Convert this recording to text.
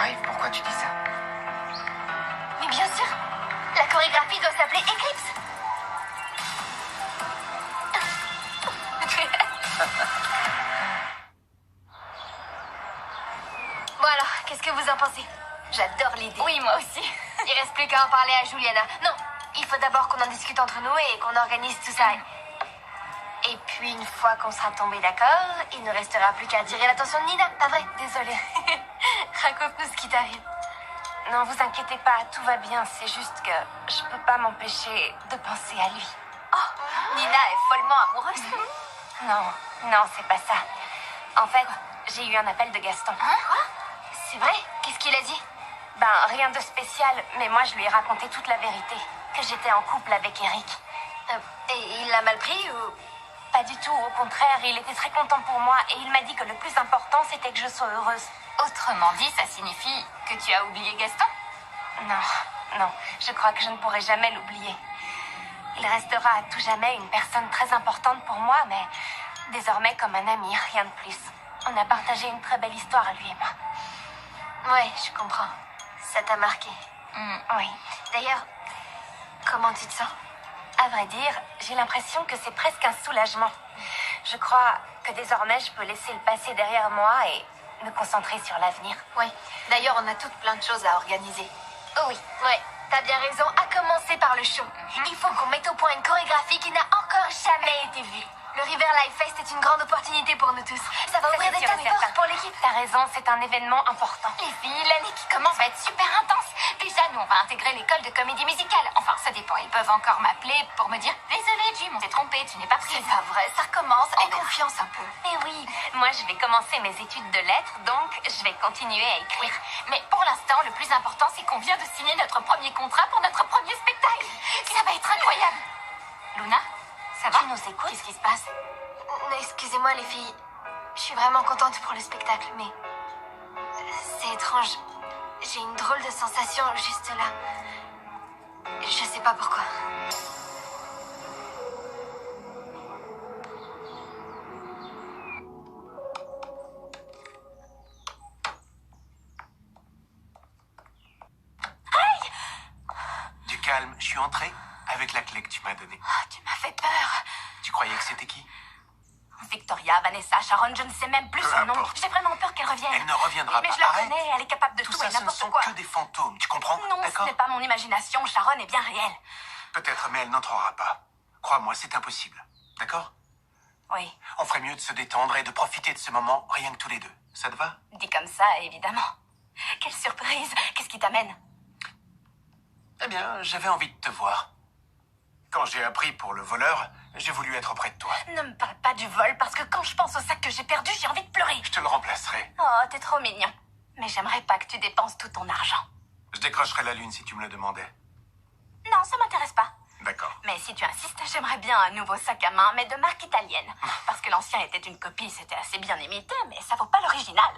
t'arrive? Pourquoi tu dis ça? Mais bien sûr, la chorégraphie doit s'appeler Eclipse. Bon alors, qu'est-ce que vous en pensez? J'adore l'idée. Oui, moi aussi. Il reste plus qu'à en parler à Juliana. Non, il faut d'abord qu'on en discute entre nous et qu'on organise tout ça. Et puis, une fois qu'on sera tombé d'accord, il ne restera plus qu'à attirer l'attention de Nina, pas vrai? Désolée. Raconte-nous ce qui t'arrive. Non, vous inquiétez pas, tout va bien. C'est juste que je peux pas m'empêcher de penser à lui. Oh, Nina est follement amoureuse. Non, c'est pas ça. En fait, j'ai eu un appel de Gaston. Hein? Quoi? C'est vrai? Qu'est-ce qu'il a dit? Ben, rien de spécial, mais moi je lui ai raconté toute la vérité. Que j'étais en couple avec Eric. Et il l'a mal pris ou... Pas du tout, au contraire, il était très content pour moi et il m'a dit que le plus important c'était que je sois heureuse. Autrement dit, ça signifie que tu as oublié Gaston? Non, je crois que je ne pourrai jamais l'oublier. Il restera à tout jamais une personne très importante pour moi, mais désormais comme un ami, rien de plus. On a partagé une très belle histoire, lui et moi. Ouais, je comprends. Ça t'a marqué. Oui. D'ailleurs, comment tu te sens? À vrai dire, j'ai l'impression que c'est presque un soulagement. Je crois que désormais je peux laisser le passé derrière moi et me concentrer sur l'avenir. Oui. D'ailleurs, on a toutes plein de choses à organiser. Oh oui. Ouais, t'as bien raison, à commencer par le show. Il faut qu'on mette au point une chorégraphie qui n'a encore jamais été vue. Le River Live Fest est une grande opportunité pour nous tous. Ça va ouvrir des tas de portes pour l'équipe. T'as raison, c'est un événement important. Les filles, l'année qui commence va être super intense. Déjà, nous, on va intégrer l'école de comédie musicale. Enfin, ça dépend. Ils peuvent encore m'appeler pour me dire « Désolée, Jim, on s'est trompé, tu n'es pas prise. » C'est pas vrai, ça recommence. Aie verra. confiance un peu. Mais oui, moi je vais commencer mes études de lettres, donc je vais continuer à écrire. Oui, mais pour l'instant, le plus important, c'est qu'on vient de signer notre premier contrat pour notre premier spectacle. Ça va être incroyable. Luna, ça va? Tu nous écoutes? Qu'est-ce qui se passe? Excusez-moi les filles, je suis vraiment contente pour le spectacle, mais c'est étrange. J'ai une drôle de sensation juste là. Je sais pas pourquoi. Du calme, je suis entré avec la clé que tu m'as donnée. Oh, tu m'as fait peur. Tu croyais que c'était qui? Victoria, Vanessa, Sharon, je ne sais même plus Peu son nom. importe. J'ai vraiment peur qu'elle revienne. Elle ne reviendra Mais pas. je la Arrête. connais, elle est capable de Tout tout ça, et ce ne n'importe sont quoi. que des fantômes, tu comprends? Non, ce D'accord? n'est pas mon imagination. Sharon est bien réelle. Peut-être, mais elle n'entrera pas. Crois-moi, c'est impossible. D'accord? Oui, On ferait mieux de se détendre et de profiter de ce moment, rien que tous les deux. Ça te va? dit comme ça, évidemment. Quelle surprise. Qu'est-ce qui t'amène? Eh bien, j'avais envie de te voir. Quand j'ai appris pour le voleur, j'ai voulu être auprès de toi. Ne me parle pas du vol, parce que quand je pense au sac que j'ai perdu, j'ai envie de pleurer. Je te le remplacerai. Oh, t'es trop mignon. Mais j'aimerais pas que tu dépenses tout ton argent. Je décrocherai la lune si tu me le demandais. Non, ça m'intéresse pas. D'accord. Mais si tu insistes, j'aimerais bien un nouveau sac à main, mais de marque italienne. Parce que l'ancien était une copie, c'était assez bien imité, mais ça vaut pas l'original.